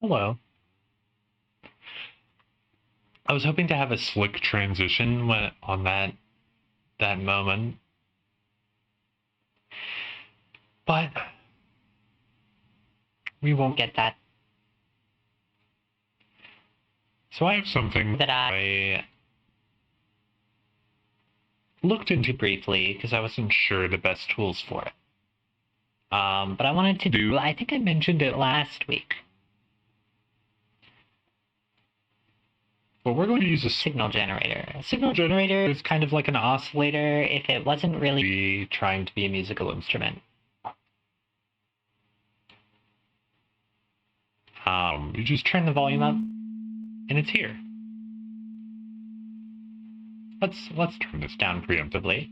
Hello. I was hoping to have a slick transition on that moment, but we won't get that. So I have something that I looked into briefly because I wasn't sure the best tools for it. But I wanted to do, I think I mentioned it last week. But we're going to use a signal generator. A signal generator is kind of like an oscillator if it wasn't really trying to be a musical instrument. You just turn the volume up, and it's here. Let's turn this down preemptively.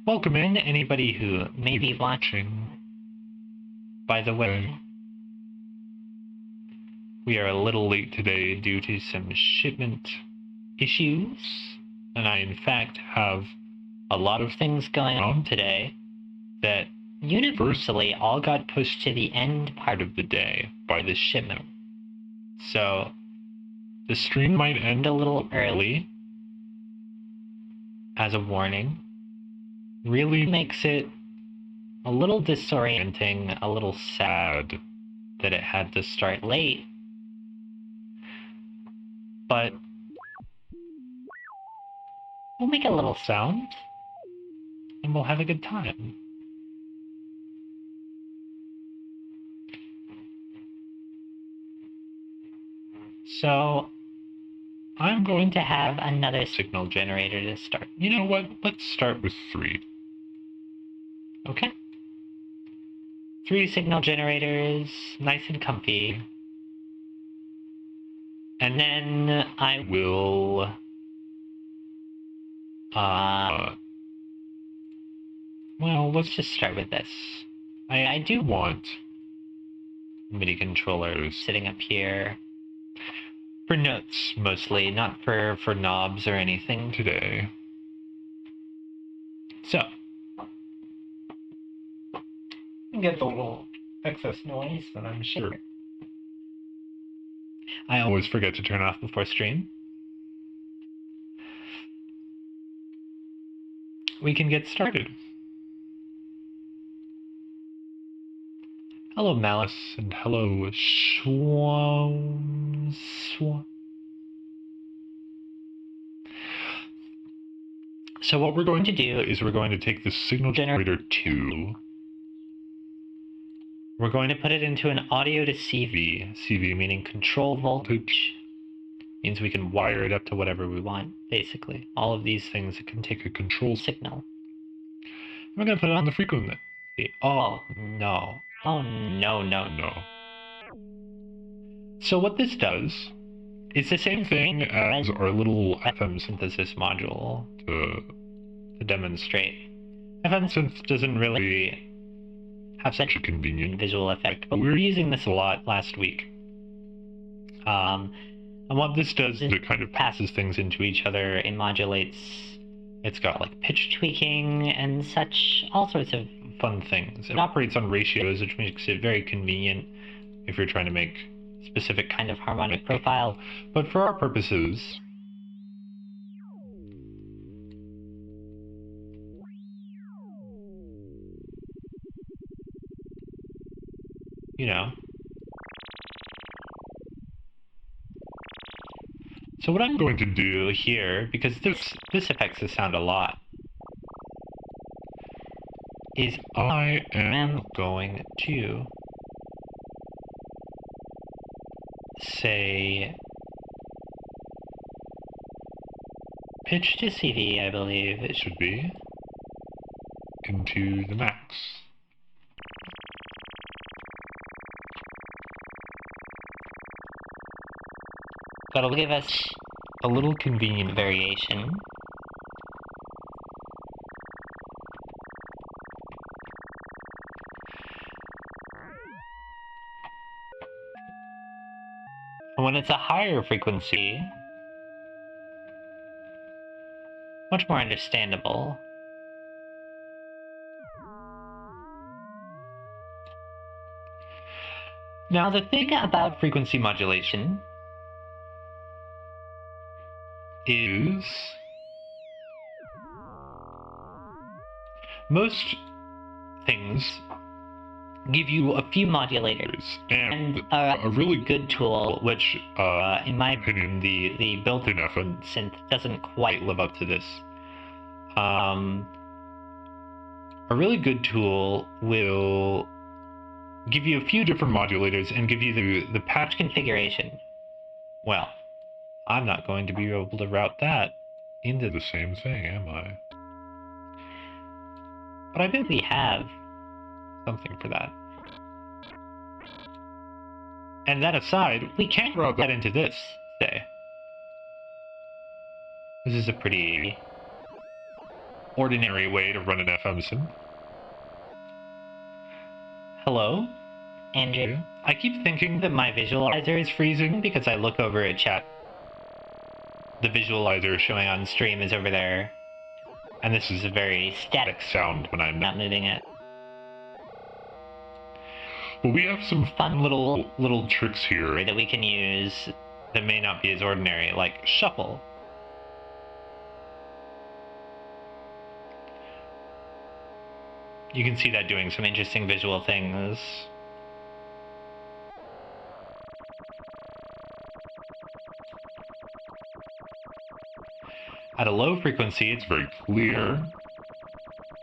Welcome in, anybody who may be watching. By the way, we are a little late today due to some shipment issues, and I in fact have a lot of things going on today that universally all got pushed to the end part of the day by this shipment. So the stream might end a little early as a warning. Really makes it a little disorienting, a little sad that it had to start late. But we'll make a little sound and we'll have a good time. So I'm going to have another signal generator to start. You know what? Let's start with 3. Okay? 3 signal generators, nice and comfy. And then I will well, let's just start with this. I do want MIDI controllers sitting up here for notes, mostly, not for knobs or anything today. So, get the little excess noise that I'm sure. I always forget to turn off before stream. We can get started. Hello, Malice, and hello, Schwam. So what we're going to do is we're going to take the signal generator 2. We're going to put it into an audio to CV. CV meaning control voltage. Means we can wire it up to whatever we want, basically. All of these things can take a control signal. We're going to put it on the frequency. Oh, no. Oh, no, no, no. So what this does is the same thing as our little FM synthesis module to demonstrate. FM synth doesn't really have such a convenient visual effect, but we were using this a lot last week. And what this does is it kind of passes things into each other. It modulates. It's got like pitch tweaking and such, all sorts of fun things. It operates on ratios, which makes it very convenient if you're trying to make a specific kind of harmonic profile. But for our purposes, you know. So what I'm going to do here, because this affects the sound a lot, is I am going to say pitch to CV, I believe it should be, into the max. That'll give us a little convenient variation. And when it's a higher frequency, much more understandable. Now, the thing about frequency modulation is most things give you a few modulators and a really good tool, which, in my opinion, the built-in FM synth doesn't quite live up to this. A really good tool will give you a few different modulators and give you the patch configuration. Well, I'm not going to be able to route that into the same thing, am I? But I bet we have something for that. And that aside, we can't route that into this, say. This is a pretty ordinary way to run an FM sim. Hello? Andrew? I keep thinking that my visualizer is freezing because I look over at chat. The visualizer showing on stream is over there. And this is a very static sound when I'm not moving it. Well, we have some fun little tricks here that we can use that may not be as ordinary, like shuffle. You can see that doing some interesting visual things. At a low frequency, it's very clear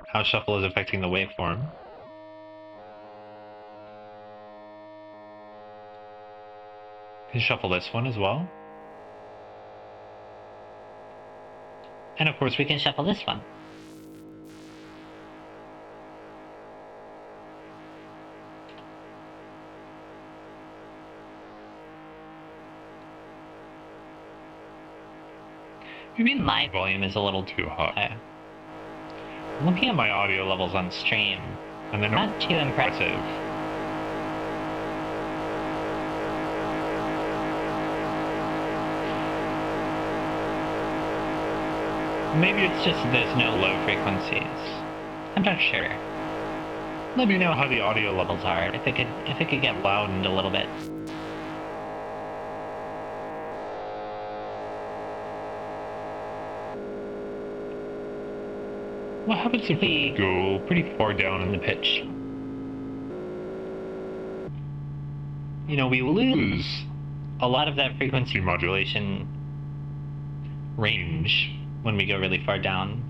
how shuffle is affecting the waveform. You can shuffle this one as well. And of course we can shuffle this one. Maybe my volume is a little too high. I'm looking at my audio levels on stream, and they're not too impressive. Maybe it's just that there's no low frequencies. I'm not sure. Let me know how the audio levels are, if it could get loudened a little bit. What happens if we go pretty far down in the pitch? You know, we lose a lot of that frequency modulation range when we go really far down.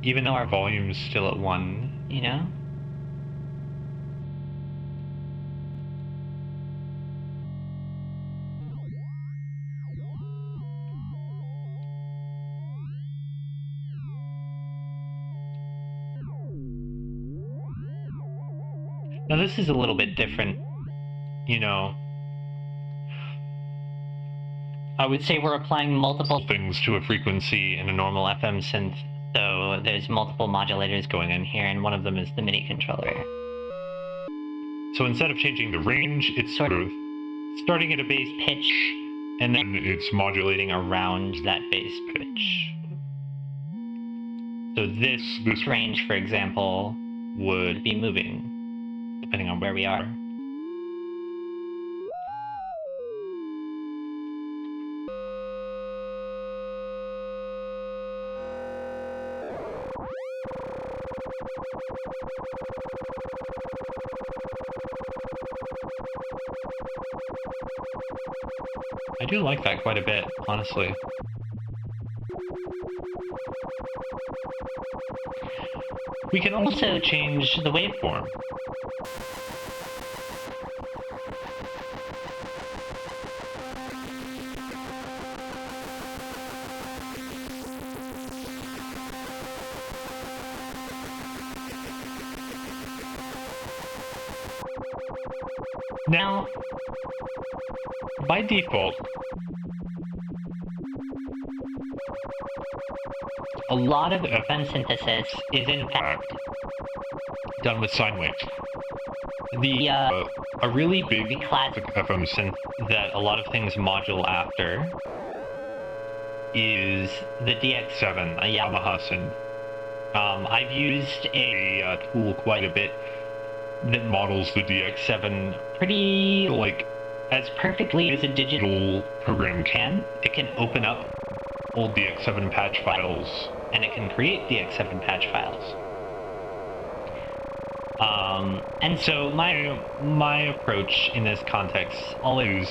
Even though our volume's still at 1, you know? Now this is a little bit different, you know. I would say we're applying multiple things to a frequency in a normal FM synth, so there's multiple modulators going in here, and one of them is the MIDI controller. So instead of changing the range, it's sort of starting at a bass pitch, and then it's modulating around that bass pitch. So this range, for example, would be moving, depending on where we are. I do like that quite a bit, honestly. We can also change the waveform. Now, by default, a lot of FM synthesis is in fact done with sine waves. A really big classic FM synth that a lot of things module after is the DX7, a Yamaha synth. I've used a tool quite a bit that models the DX7 pretty, like, as perfectly as a digital program can. It can open up old DX7 patch files, and it can create DX7 patch files. And so my approach in this context always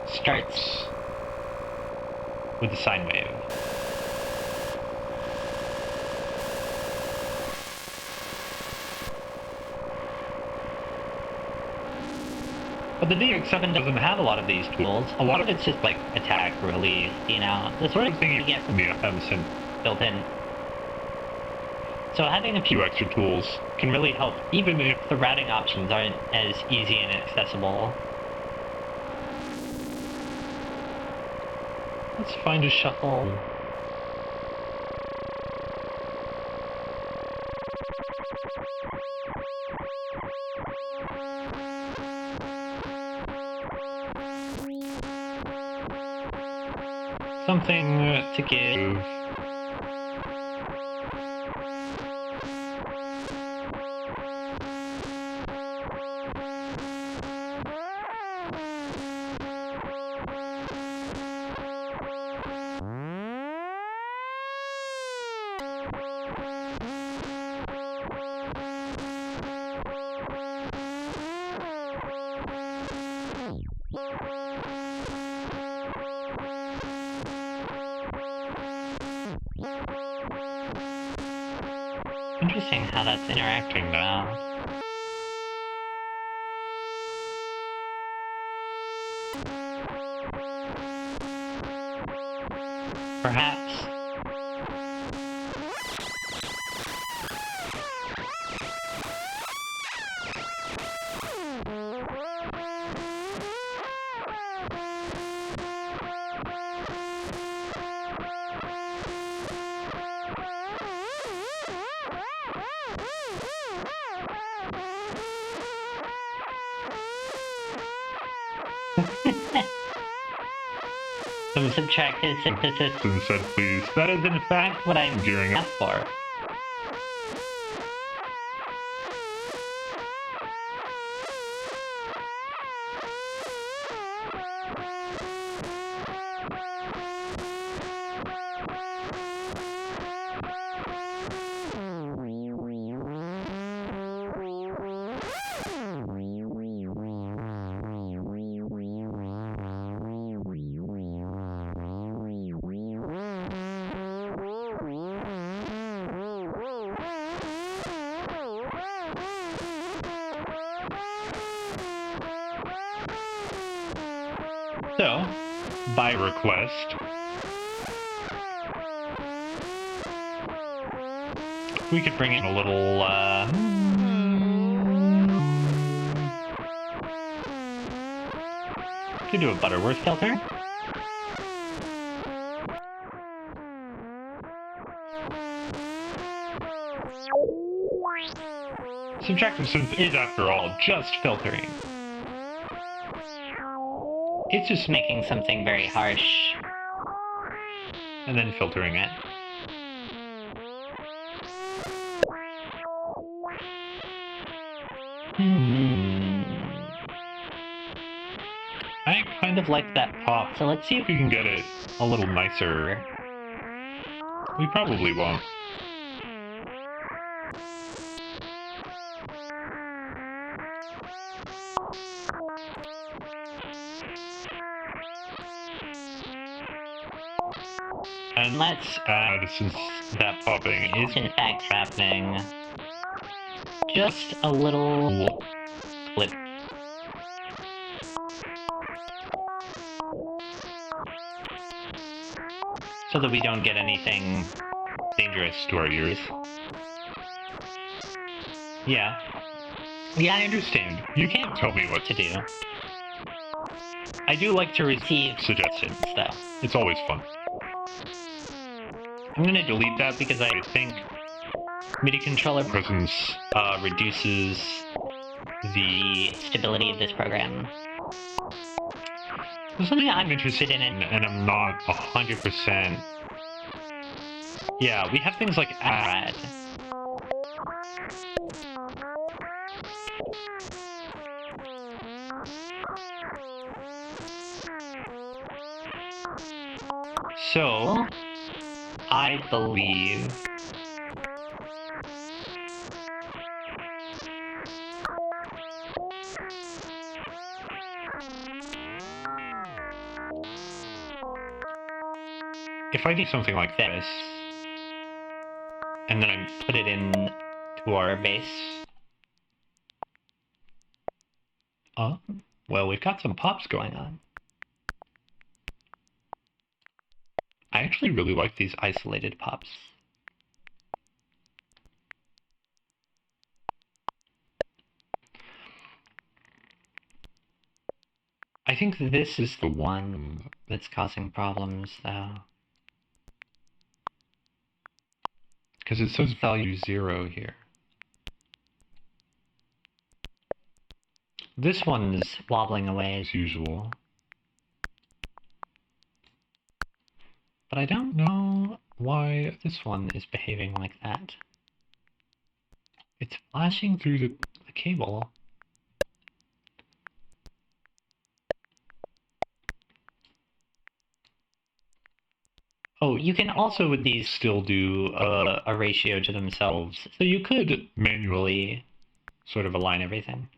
starts with a sine wave. But the DX7 doesn't have a lot of these tools. A lot of it's just like attack, release, you know, the sort of thing you get from the FM synth built in. So having a few extra tools can really help, even if the routing options aren't as easy and accessible. Let's find a shuffle. Something to give. Interesting how that's interacting now. Perhaps. Some subtractive synthesis and said please. That is in fact what I'm gearing up for. So, by request, we could bring in a little, could do a Butterworth filter. Subtractive synth is, after all, just filtering. It's just making something very harsh, and then filtering it. I kind of like that pop, so let's see if we can get it a little nicer. We probably won't. And let's add, since that popping is in fact happening, just a little clip. So that we don't get anything dangerous to our ears. Yeah. Yeah, I understand. You can't tell me what to do. I do like to receive suggestions, though. It's always fun. I'm gonna delete that because I think MIDI controller presence reduces the stability of this program. There's something I'm interested in, and I'm not 100%. Yeah, we have things like add. So, I believe if I do something like this, and then I put it in to our base, well, we've got some pops going on. I actually really like these isolated pops. I think this is the one that's causing problems, though. Because it says value 0 here. This one's wobbling away as usual. But I don't know why this one is behaving like that. It's flashing through the cable. Oh, you can also with these still do a ratio to themselves. So you could manually sort of align everything.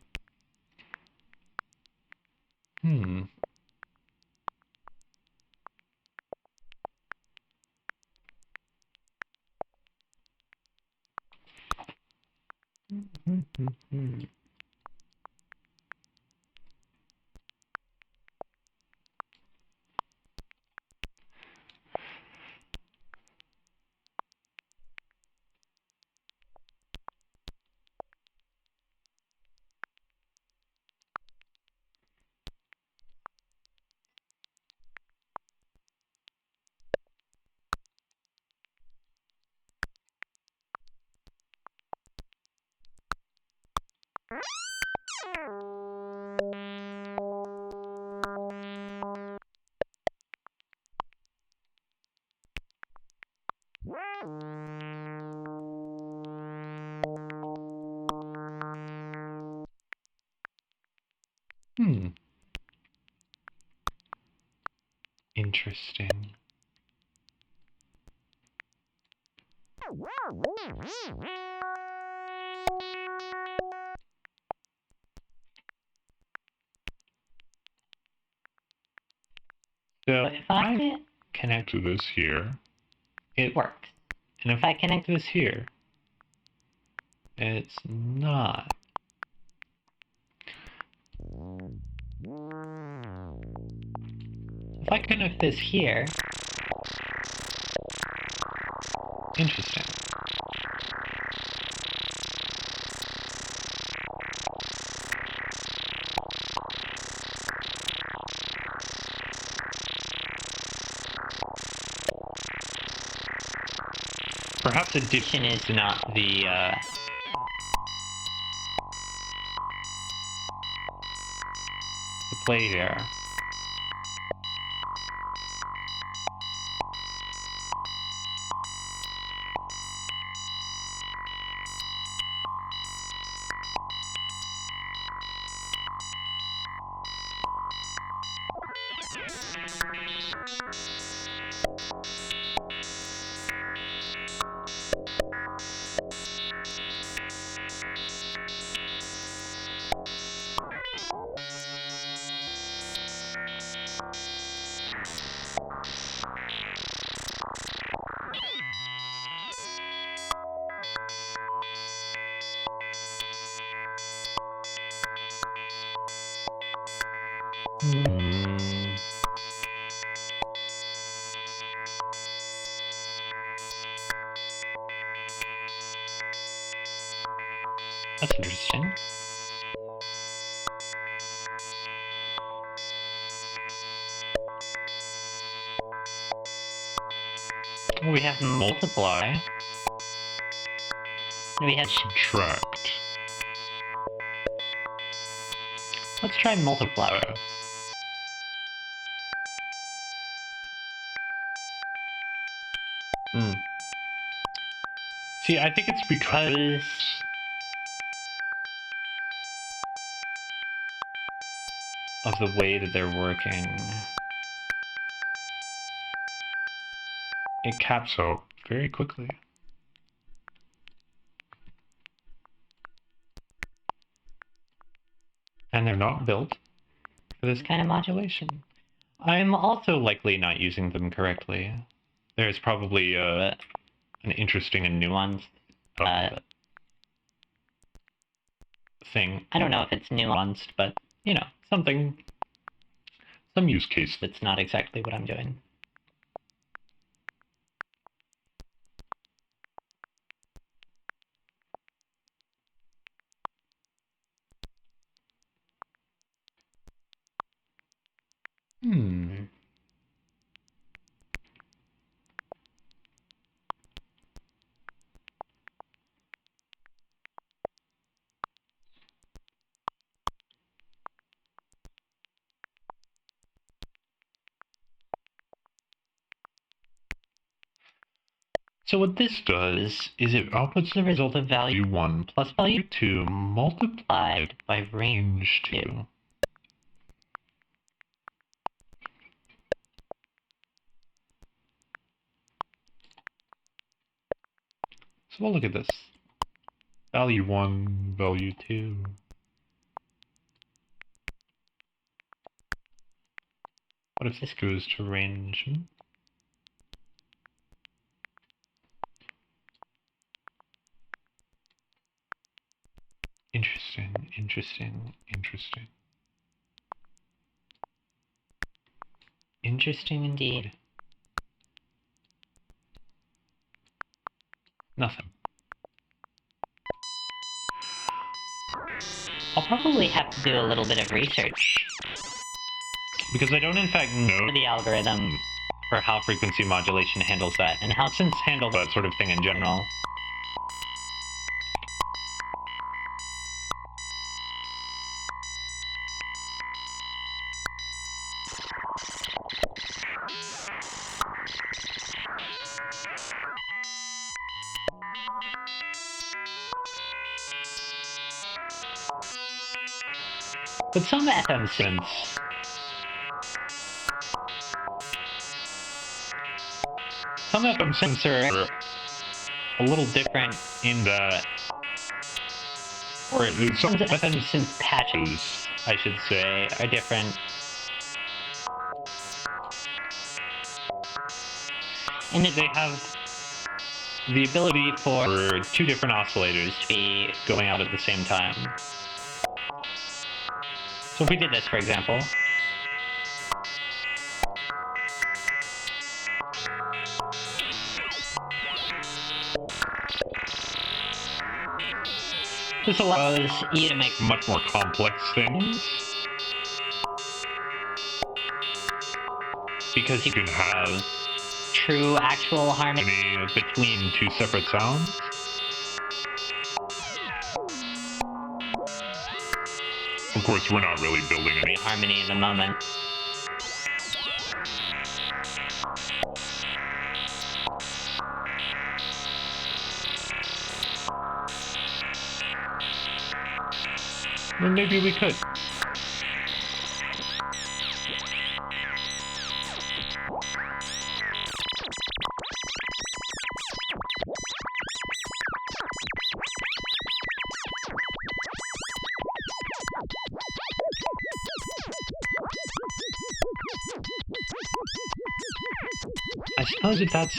Interesting. So if I connect to this here, it works. And if I connect this here, it's not. If I connect this here, interesting. Perhaps addition is not the play here. That's interesting. We have multiply. We have subtract. Let's try multiply. See, I think it's because of the way that they're working. it caps out very quickly. And they're not built for this kind of modulation. I'm also likely not using them correctly. There's probably an interesting and nuanced thing. I don't know if it's nuanced, but, you know, something, some use case that's not exactly what I'm doing. So what this does is it outputs the result of value 1 plus value 2 multiplied by range 2. So we'll look at this. Value 1, value 2. What if this goes to range? Interesting, interesting, interesting. Interesting indeed. Nothing. I'll probably have to do a little bit of research, because I don't in fact know the algorithm for how frequency modulation handles that, and how synths handle that sort of thing in general. But some FM synths are a little different in that, or some FM synth patches, I should say, are different. In that they have the ability for two different oscillators to be going out at the same time. So if we did this, for example, this allows you to make much more complex things, because you can have true actual harmony between two separate sounds. Of course, we're not really building any harmony in the moment. Well, maybe we could. I suppose if that's...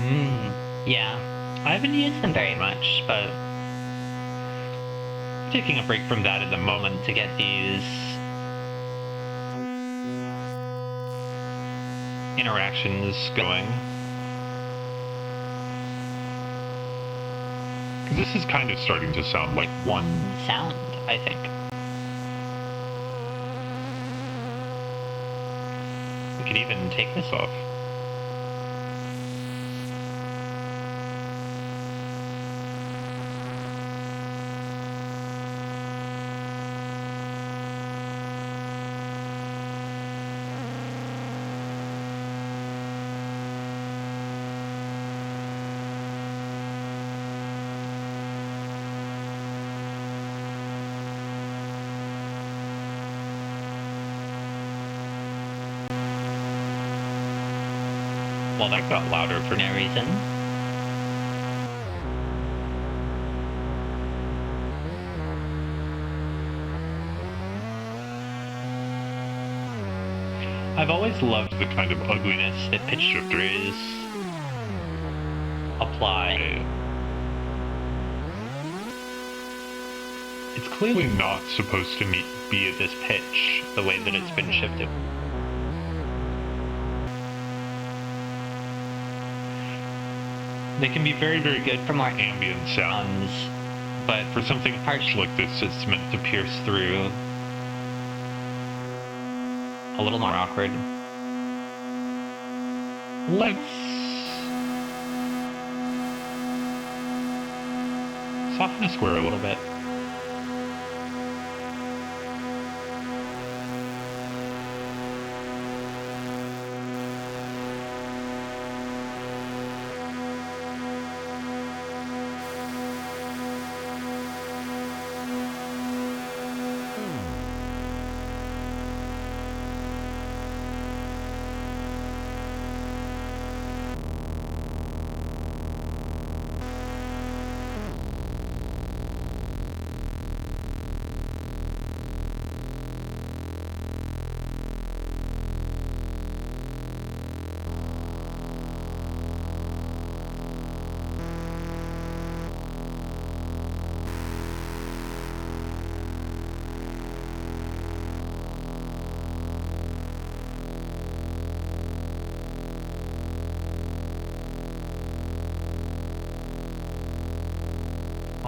Yeah. I haven't used them very much, but I'm taking a break from that at the moment to get these interactions going. This is kind of starting to sound like one sound, I think. We could even take this off. Well, that got louder for no reason. I've always loved the kind of ugliness that pitch shifters apply. It's clearly not supposed to be at this pitch, the way that it's been shifted. They can be very, very good for more ambient sounds, but for something harsh like this, it's meant to pierce through. A little more awkward. Let's soften a square a little bit.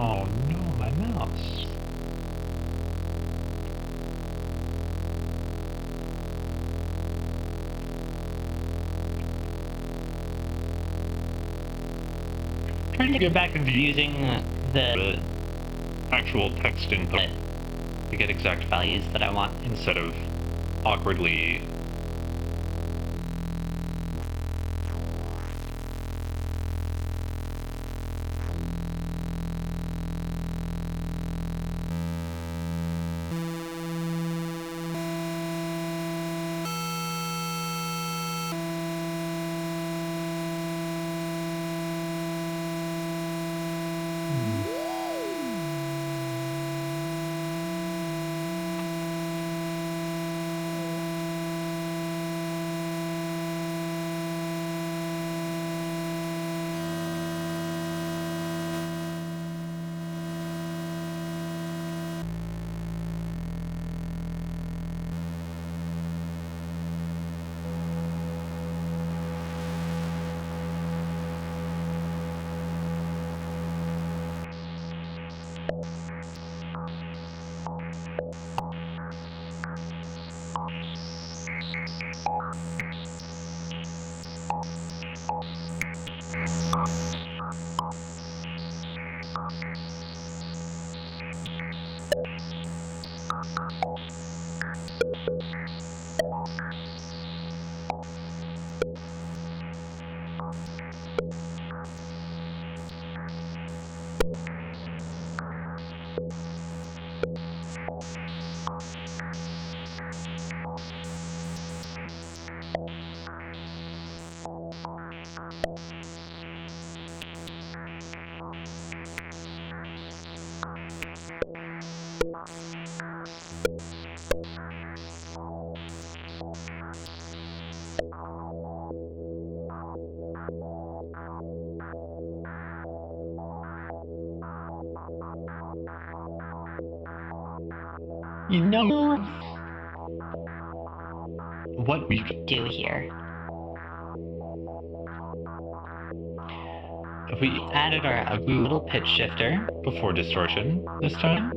Oh no, my mouse. Trying to get back into Using the actual text input to get exact values that I want instead of awkwardly You know what we could Do here. if we added our ugly little pitch shifter before distortion this time.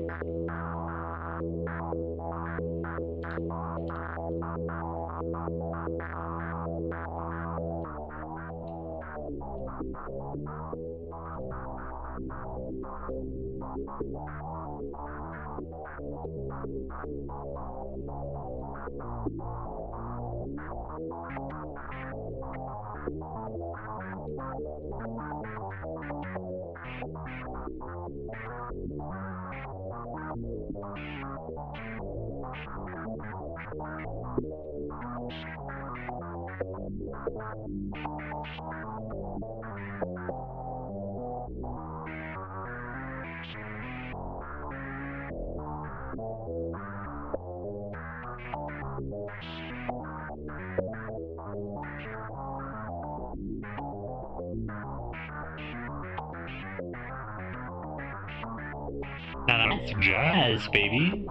Now that's jazz, baby.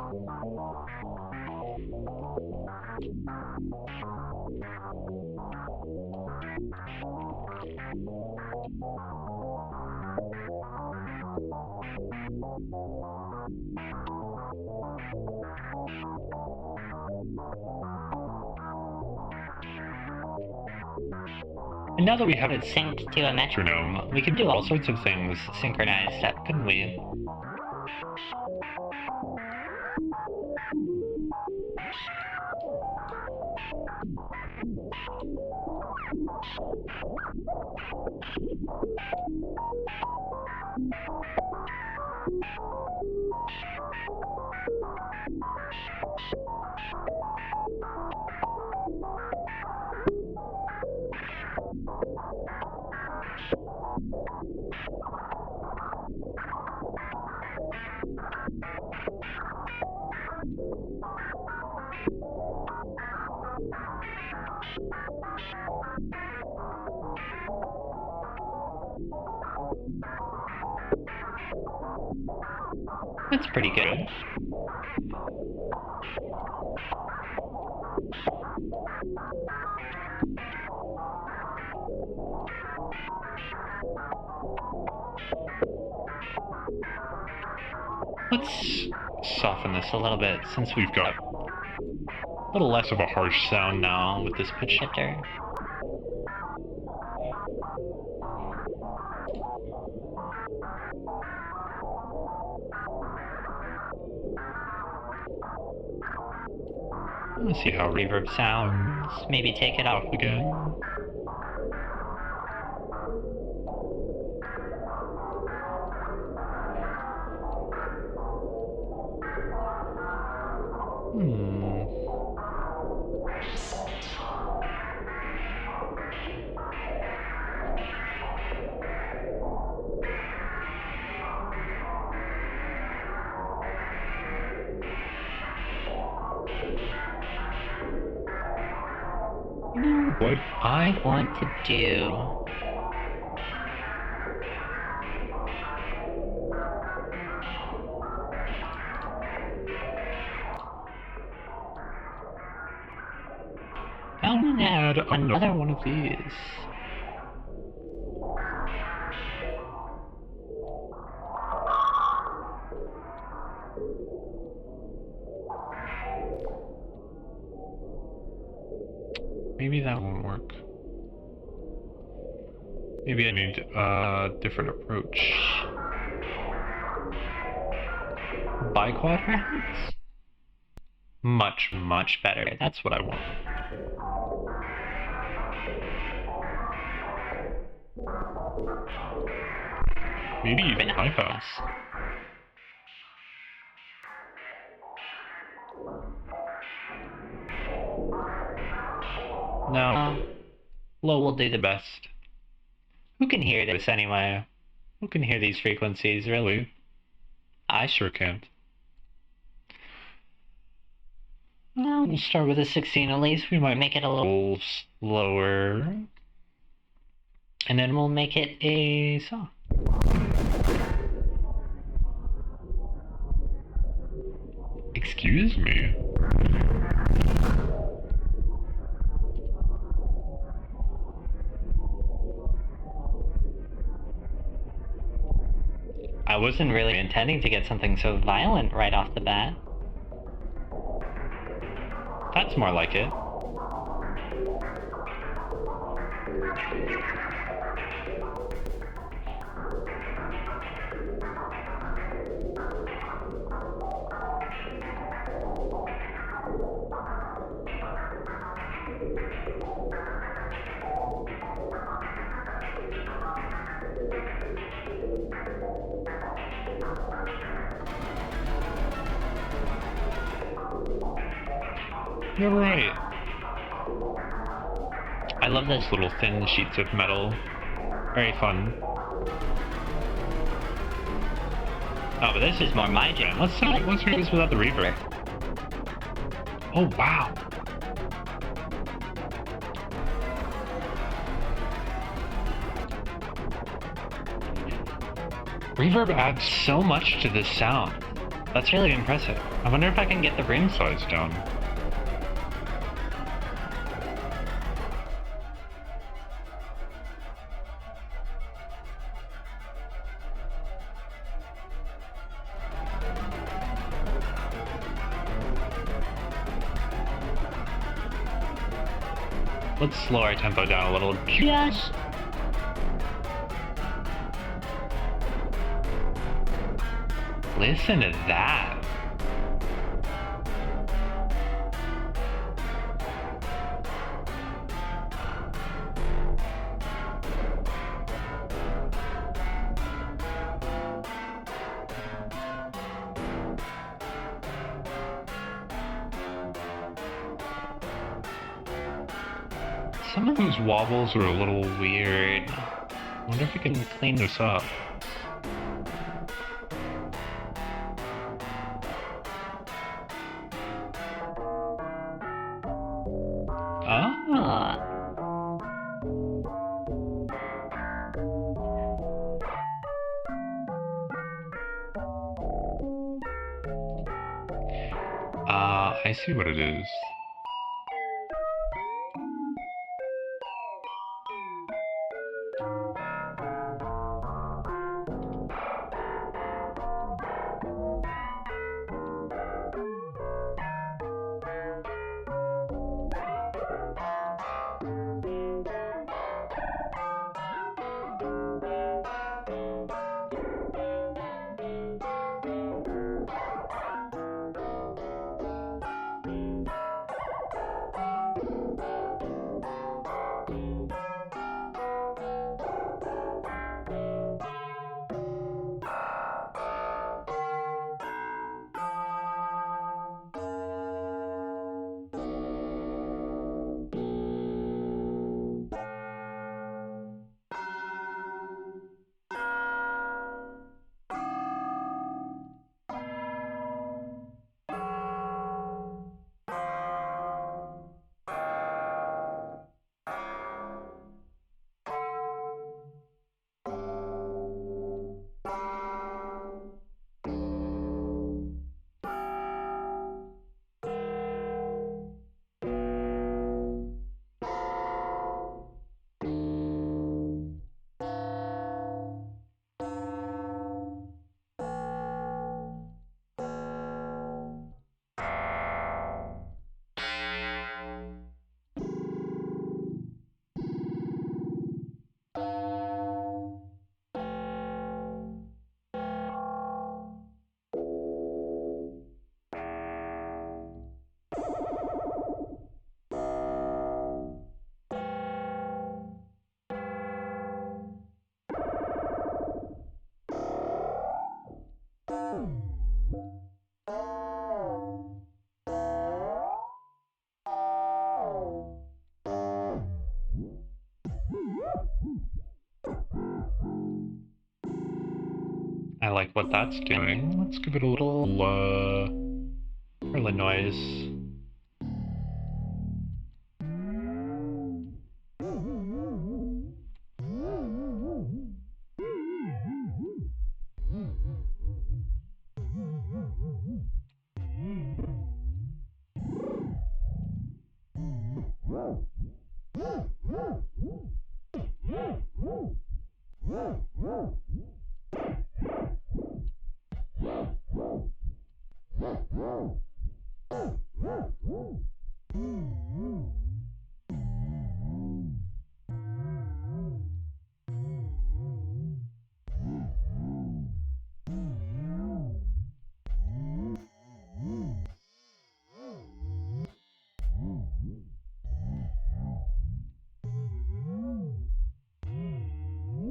And now that we have it Synced to a metronome. we can do all sorts of things synchronized up, couldn't we? That's pretty good. Let's soften this a little bit since we've got a little less of a harsh sound now with this pitch shifter. Let's see how reverb sounds. Maybe take it off again. What I want to do I'm gonna add another one of these. Maybe that won't work. Maybe I need a different approach. Biquadrats? Much, much better. That's what I want. Maybe even high pass. No. Low will do the best. Who can hear this anyway? Who can hear these frequencies, really? I sure can't. Well, we'll start with a 16 at least. We might make it a little slower. And then we'll make it a saw. Excuse Excuse me. I wasn't really intending to get something so violent right off the bat. That's more like it. You're right. I love those little thin sheets of metal. Very fun. Oh, but this is more my jam. Let's hear this without the reverb. Oh, wow. Reverb adds so much to this sound. That's really impressive. I wonder if I can get the room size down. Let's slow our tempo down a little. Yes! Listen to that. Some of these wobbles are a little weird. I wonder if we can clean this up. Ah. I see what it is. I like what that's doing. Let's give it a little, noise.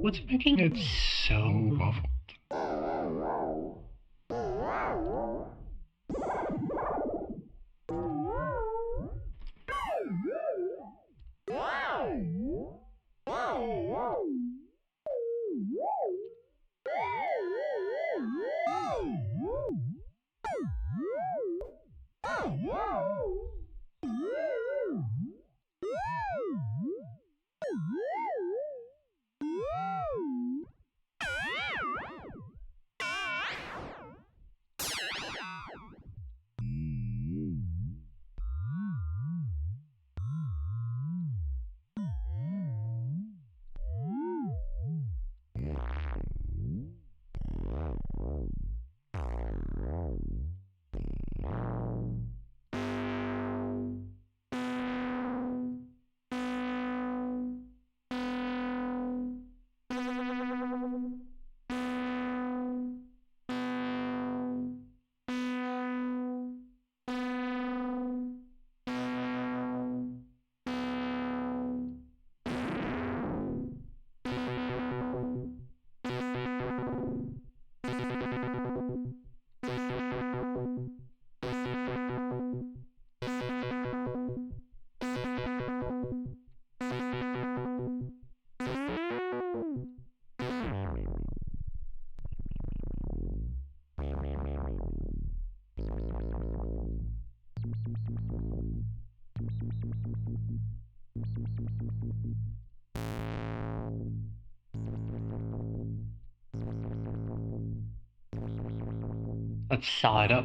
What's making it so muffled? Let's saw it up.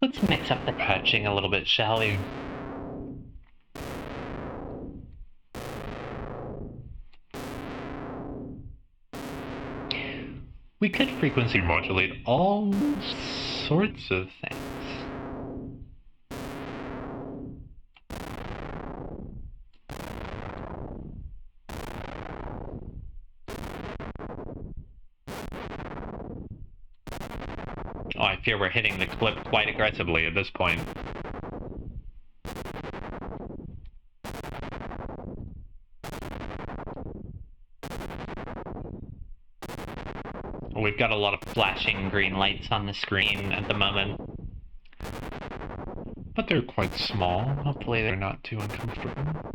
Let's mix up the patching a little bit, shall we? We could frequency modulate all sorts of things. Oh, I fear we're hitting the clip quite aggressively at this point. We've got a lot of flashing green lights on the screen at the moment. But they're quite small. Hopefully they're not too uncomfortable.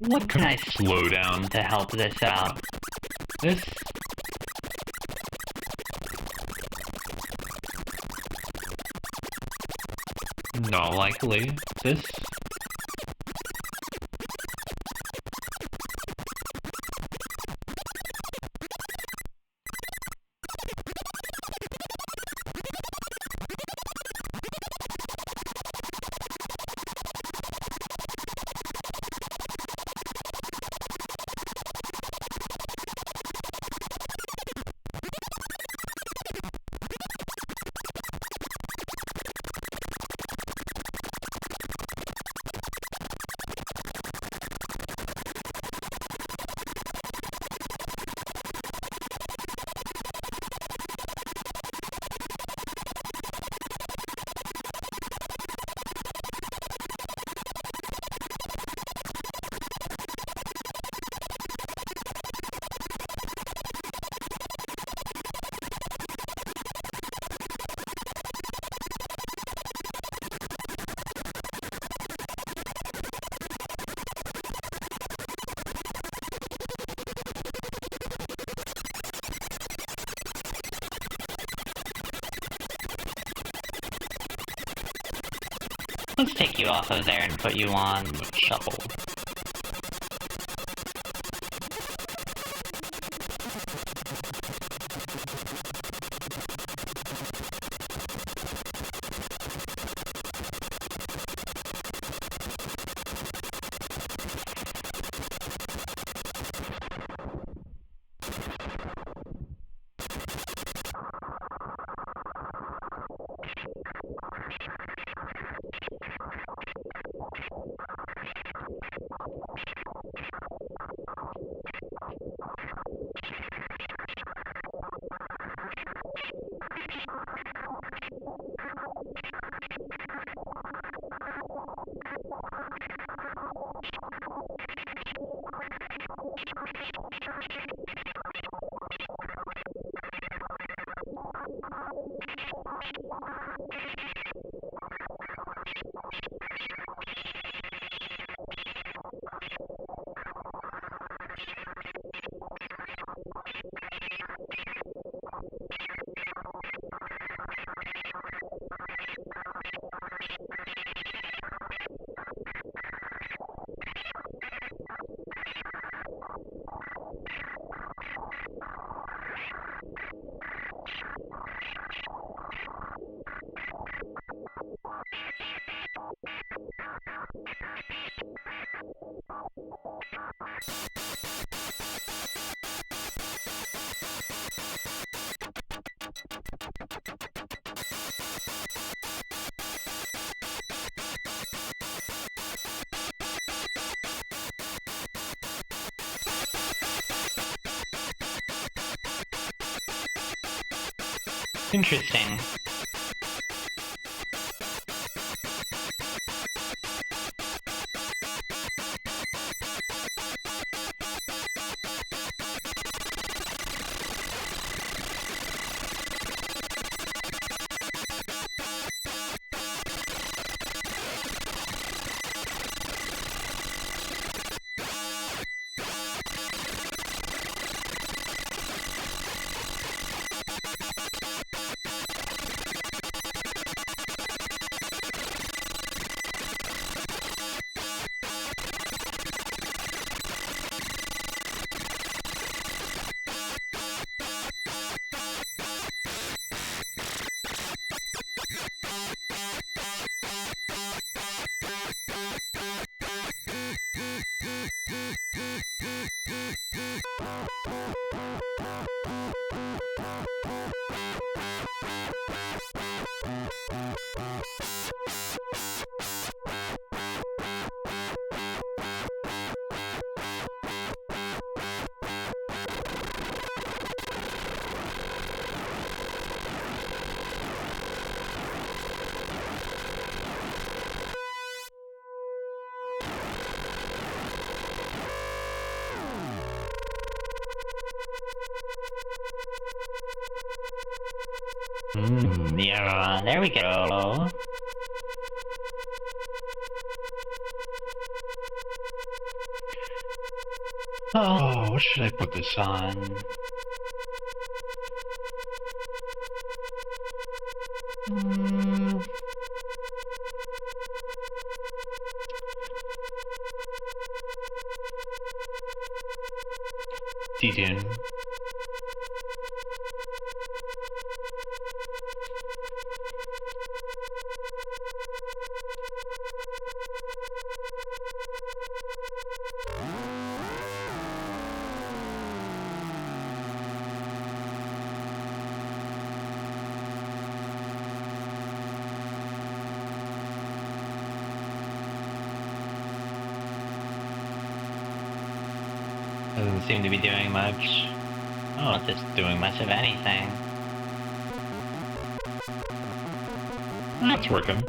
What can I slow down to help this out? This... How likely is this? Let's take you off of there and put you on shuffle. Interesting. Yeah, there we go. Oh, what should I put this on? See you soon. Doesn't seem to be doing much. Oh, just doing much of anything. That's working.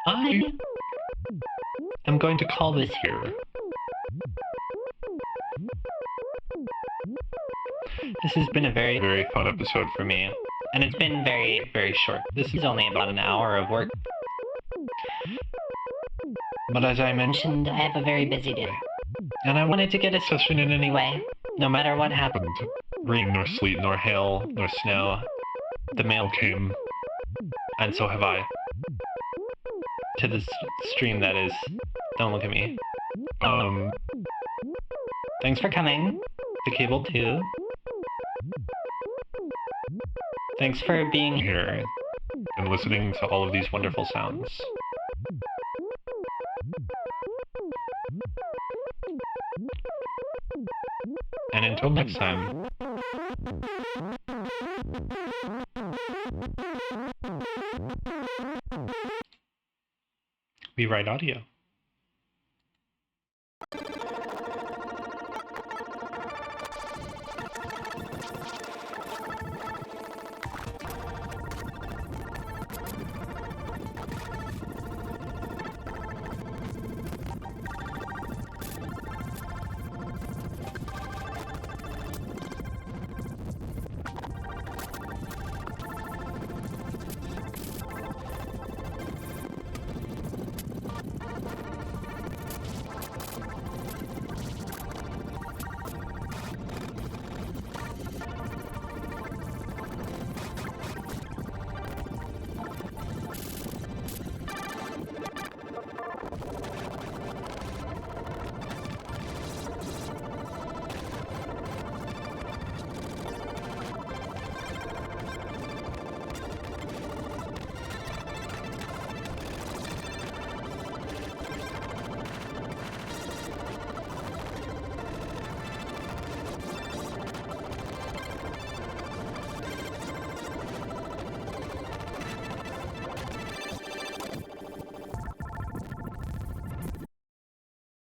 I am going to call this here. This has been a very, very fun episode for me. And it's been very, very short. This is only about an hour of work. But as I mentioned, I have a very busy day. And I wanted to get a session in anyway, no matter what happened. Rain, nor sleet, nor hail, nor snow. The mail came. And so have I. To this stream, that is. Don't look at me. Thanks for coming to Cable 2. Thanks for being here and listening to all of these wonderful sounds. And until next time. We write audio.